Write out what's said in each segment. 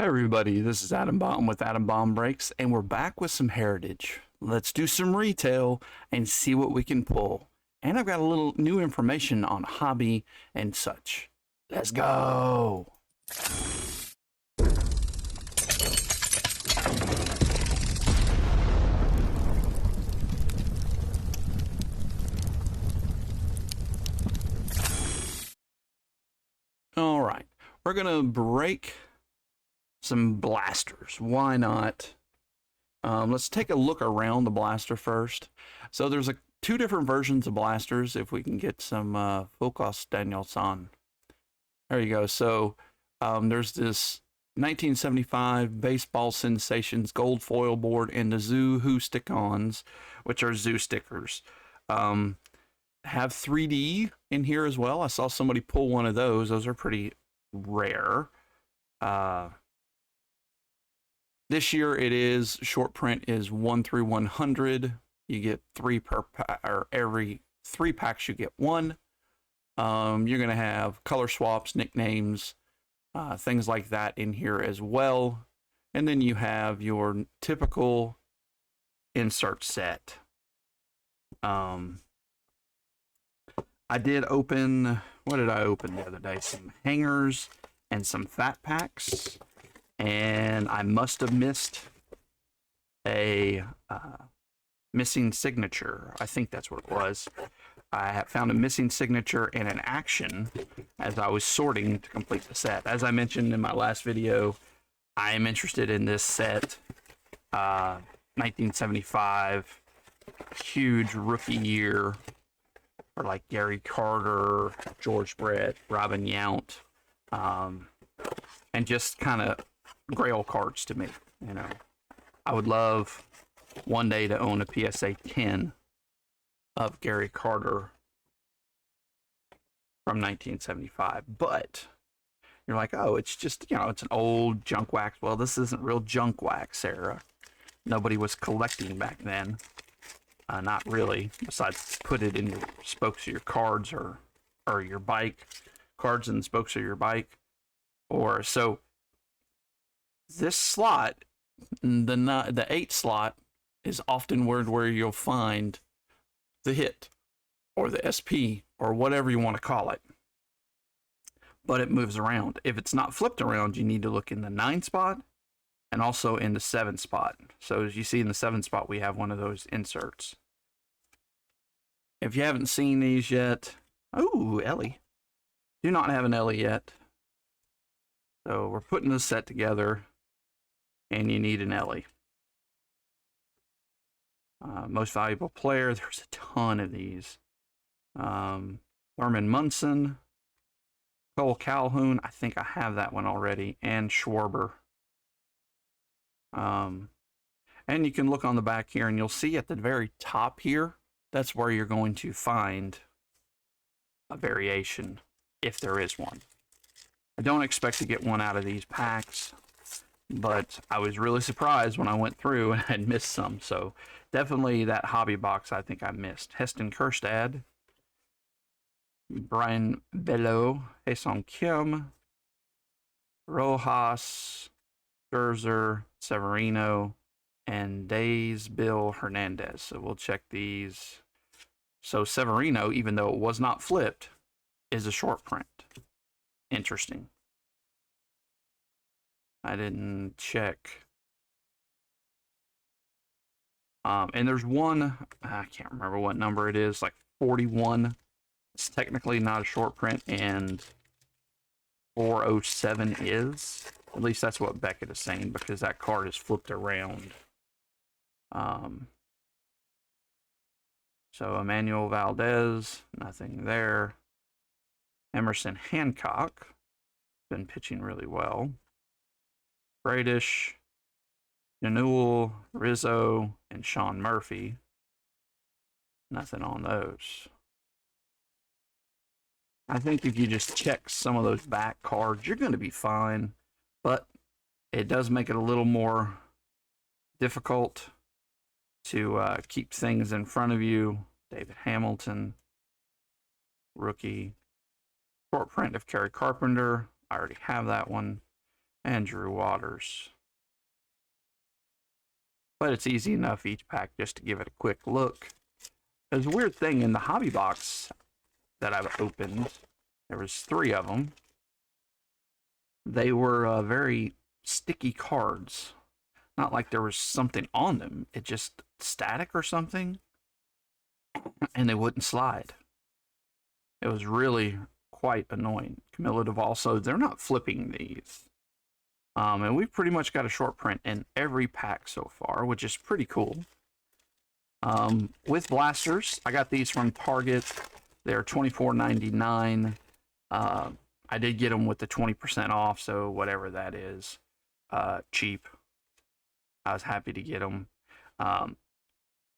Hey everybody, this is Adam Bomb with Adam Bomb Breaks, and we're back with some heritage. Let's do some retail and see what we can pull. And I've got a little new information on hobby and such. Let's go! All right, we're gonna break some blasters. Why not? Let's take a look around the blaster first. So there's two different versions of blasters. If we can get some focus, Daniel-san. There you go. So there's this 1975 Baseball Sensations gold foil board and the Zoo Who stick-ons, which are Zoo stickers. Have 3D in here as well. I saw somebody pull one of those. Those are pretty rare. This year it is short print is 1 through 100. You get 3 per pack, or every 3 packs you get 1. You're gonna have color swaps, nicknames, things like that in here as well. And then you have your typical insert set. I did open, what did I open the other day? Some hangers and some fat packs. And I must have missed a missing signature. I think that's what it was. I found a missing signature and an action as I was sorting to complete the set. As I mentioned in my last video, I am interested in this set. 1975, huge rookie year for like Gary Carter, George Brett, Robin Yount, and just kind of grail cards to me. You know, I would love one day to own a PSA 10 of Gary Carter from 1975, but you're like, oh, it's just, you know, it's an old junk wax. Well, this isn't real junk wax, Sarah. Nobody was collecting back then. Not really, besides put it in your spokes of your cards or your bike, cards in the spokes of your bike. Or so this slot, the 8 slot, is often where you'll find the hit or the SP or whatever you want to call it. But it moves around. If it's not flipped around, you need to look in the 9 spot and also in the 7 spot. So as you see in the 7 spot, we have one of those inserts. If you haven't seen these yet, oh, Ellie. Do not have an Ellie yet. So we're putting this set together, and you need an Ellie. Most valuable player, there's a ton of these. Norman Munson, Cole Calhoun, I think I have that one already, and Schwarber. And you can look on the back here, and you'll see at the very top here, that's where you're going to find a variation, if there is one. I don't expect to get one out of these packs, but I was really surprised when I went through and had missed some. So definitely that hobby box I think I missed. Heston Kjerstad, Brian Bello, Haesung Kim, Rojas, Scherzer, Severino, and Days Bill Hernandez. So we'll check these. So Severino, even though it was not flipped, is a short print. Interesting. I didn't check. And there's one, I can't remember what number it is, like 41. It's technically not a short print, and 407 is. At least that's what Beckett is saying, because that card is flipped around. So Emmanuel Valdez, nothing there. Emerson Hancock, been pitching really well. Bradish, Newell, Rizzo, and Sean Murphy. Nothing on those. I think if you just check some of those back cards, you're going to be fine. But it does make it a little more difficult to keep things in front of you. David Hamilton, rookie. Short print of Kerry Carpenter. I already have that one. and Drew Waters. But it's easy enough each pack just to give it a quick look. There's a weird thing in the hobby box that I've opened. There was 3 of them. They were very sticky cards. Not like there was something on them. It just static or something. And they wouldn't slide. It was really quite annoying. Camilla Duvall, so they're not flipping these. And we've pretty much got a short print in every pack so far, which is pretty cool. With blasters, I got these from Target. They're $24.99. I did get them with the 20% off, so whatever that is, cheap. I was happy to get them. I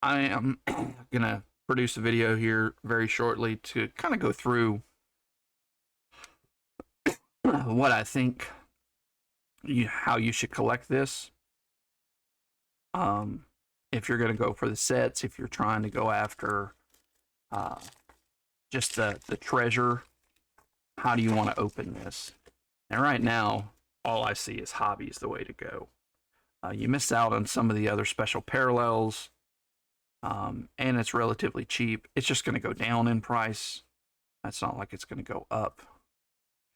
am gonna produce a video here very shortly to kind of go through what I think how you should collect this. If you're going to go for the sets, if you're trying to go after just the treasure, how do you want to open this? And right now, all I see is hobby is the way to go. You miss out on some of the other special parallels, and it's relatively cheap. It's just going to go down in price. That's not like it's going to go up.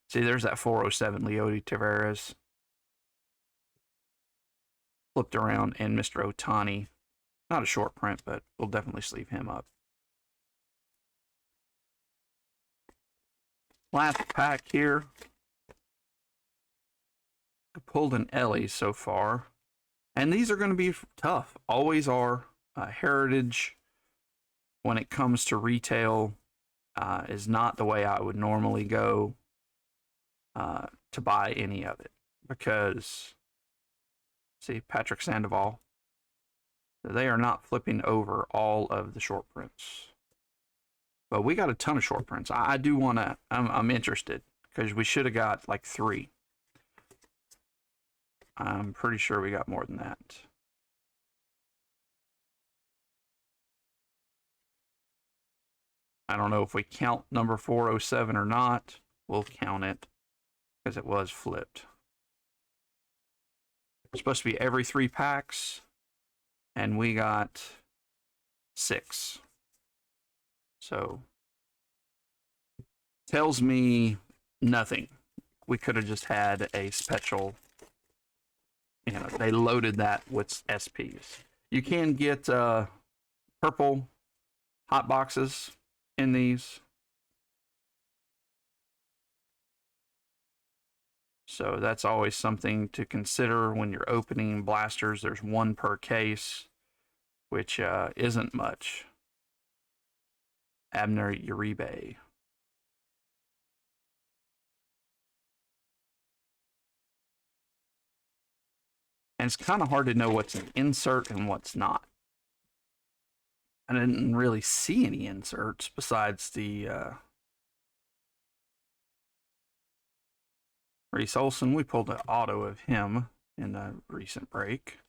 See, there's that 407 Leody Taveras. Flipped around, and Mr. Otani. Not a short print, but we'll definitely sleeve him up. Last pack here. I pulled an Ellie so far. And these are going to be tough. Always are. Heritage, when it comes to retail, is not the way I would normally go to buy any of it. Because, see, Patrick Sandoval, they are not flipping over all of the short prints. But we got a ton of short prints. I do want to, I'm interested, because we should have got like 3. I'm pretty sure we got more than that. I don't know if we count number 407 or not. We'll count it, because it was flipped. It's supposed to be every 3 packs, and we got 6. So, tells me nothing. We could have just had a special, you know, they loaded that with SPs. You can get purple hot boxes in these. So that's always something to consider when you're opening blasters. There's 1 per case, which isn't much. Abner Uribe. And it's kind of hard to know what's an insert and what's not. I didn't really see any inserts besides the Reese Olson. We pulled an auto of him in the recent break.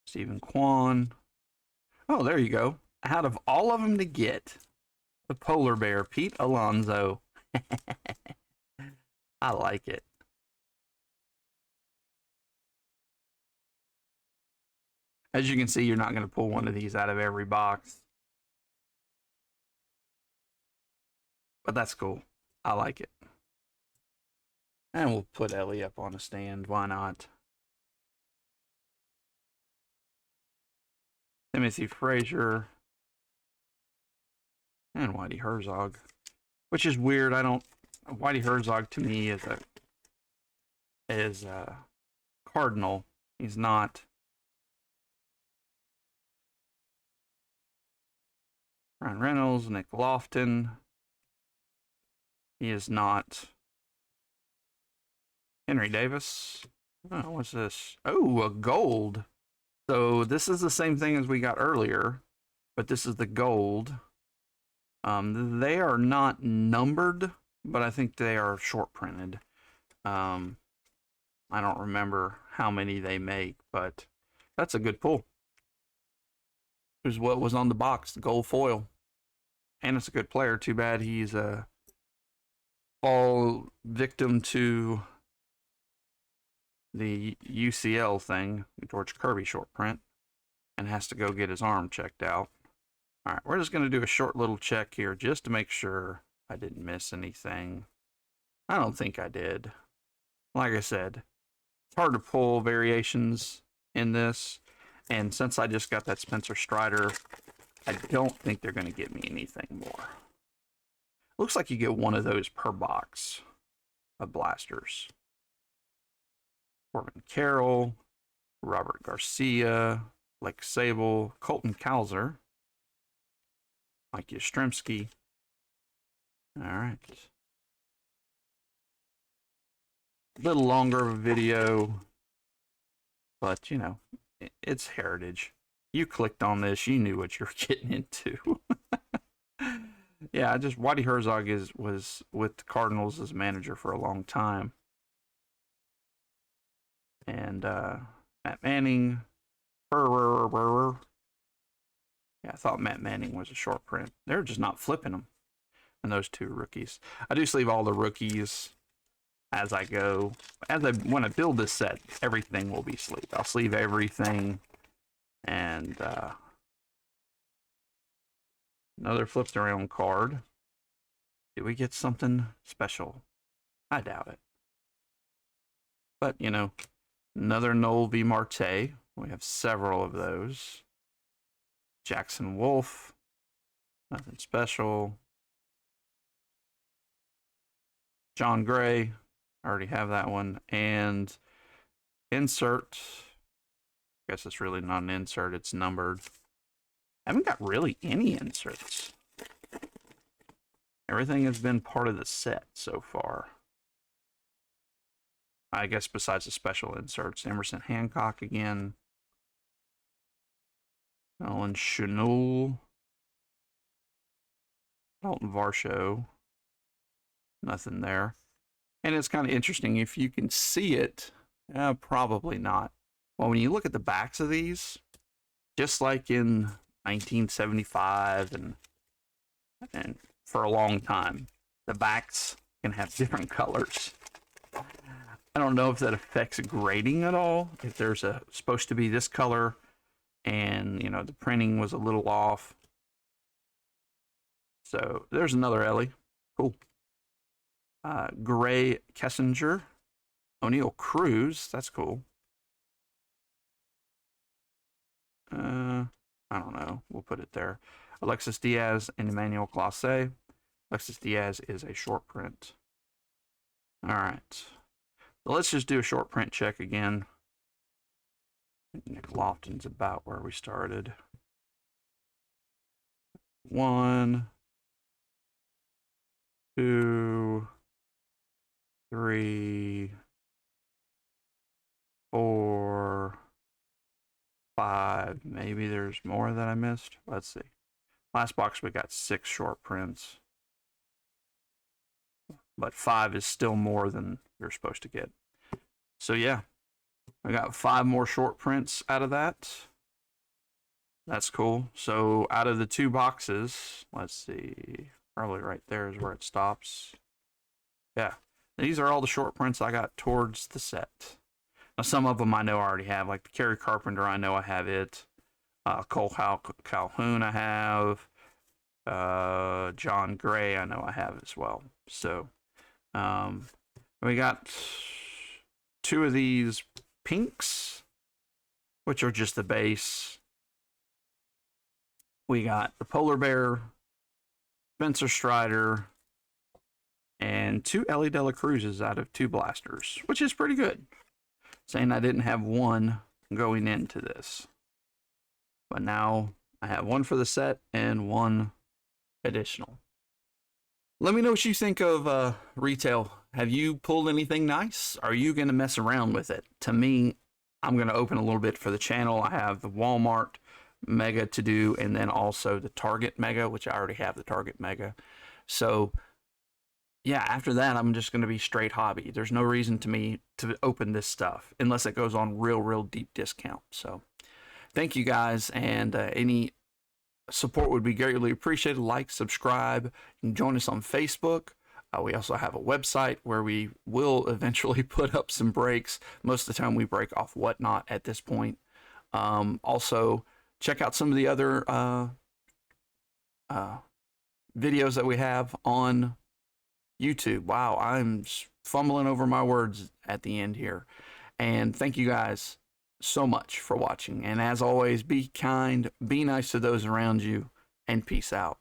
Stephen Kwan. Oh, there you go. Out of all of them to get, the polar bear, Pete Alonso. I like it. As you can see, you're not going to pull one of these out of every box. But that's cool. I like it. And we'll put Ellie up on a stand. Why not? Timothy Frazier. And Whitey Herzog. Which is weird. Whitey Herzog to me is a Cardinal. He's not. Ryan Reynolds, Nick Lofton. He is not. Henry Davis. Oh, what's this? Oh, a gold. So this is the same thing as we got earlier, but this is the gold. They are not numbered, but I think they are short printed. I don't remember how many they make, but that's a good pull. Here's what was on the box, the gold foil. And it's a good player. Too bad he's a fall victim to the UCL thing, George Kirby short print, and has to go get his arm checked out. All right, we're just going to do a short little check here just to make sure I didn't miss anything. I don't think I did. Like I said, it's hard to pull variations in this, and since I just got that Spencer Strider, I don't think they're going to get me anything more. Looks like you get one of those per box of blasters. Corbin Carroll, Robert Garcia, Blake Sable, Colton Cowser, Mike Yastrzemski. All right. A little longer of a video, but you know, it's heritage. You clicked on this, you knew what you're getting into. Yeah, Whitey Herzog was with the Cardinals as manager for a long time. And Matt Manning. Yeah, I thought Matt Manning was a short print. They're just not flipping them. And those two rookies. I do sleeve all the rookies as I go. When I build this set, everything will be sleeved. I'll sleeve everything. And another flipped around card. Did we get something special? I doubt it. But, you know, another Noel V. Marte. We have several of those. Jackson Wolf. Nothing special. John Gray. I already have that one. And insert. I guess it's really not an insert. It's numbered. I haven't got really any inserts. Everything has been part of the set so far. I guess besides the special inserts. Emerson Hancock again. Alan Chenul. Dalton Varsho. Nothing there. And it's kind of interesting. If you can see it, probably not. Well, when you look at the backs of these, just like in 1975 and for a long time, the backs can have different colors. I don't know if that affects grading at all. If there's supposed to be this color and, you know, the printing was a little off. So there's another Ellie. Cool. Gray Kessinger. O'Neill Cruz. That's cool. I don't know. We'll put it there. Alexis Diaz and Emmanuel Clase. Alexis Diaz is a short print. All right. So let's just do a short print check again. Nick Lofton's about where we started. 1, 2, 3, 4, 5. Maybe there's more that I missed. Let's see. Last box we got 6 short prints. But 5 is still more than you're supposed to get. So yeah, I got 5 more short prints out of that. That's cool. So out of the 2 boxes, let's see, probably right there is where it stops. Yeah, these are all the short prints I got towards the set. Now some of them I know I already have, like the Kerry Carpenter, I know I have it. Cole Calhoun I have. John Gray I know I have as well. So we got 2 of these pinks, which are just the base. We got the Polar Bear, Spencer Strider, and 2 Ellie De La Cruzes out of 2 blasters, which is pretty good. Saying I didn't have one going into this. But now I have 1 for the set and 1 additional. Let me know what you think of retail. Have you pulled anything nice? Are you going to mess around with it? To me, I'm going to open a little bit for the channel. I have the Walmart Mega to do, and then also the Target Mega, which I already have the Target Mega. So yeah, after that, I'm just going to be straight hobby. There's no reason to me to open this stuff unless it goes on real deep discount. So thank you guys, and any support would be greatly appreciated. Like, subscribe, you can join us on Facebook. We also have a website where we will eventually put up some breaks. Most of the time we break off Whatnot at this point. Also, check out some of the other videos that we have on YouTube. Wow, I'm fumbling over my words at the end here. And thank you guys so much for watching. And as always, be kind, be nice to those around you, and peace out.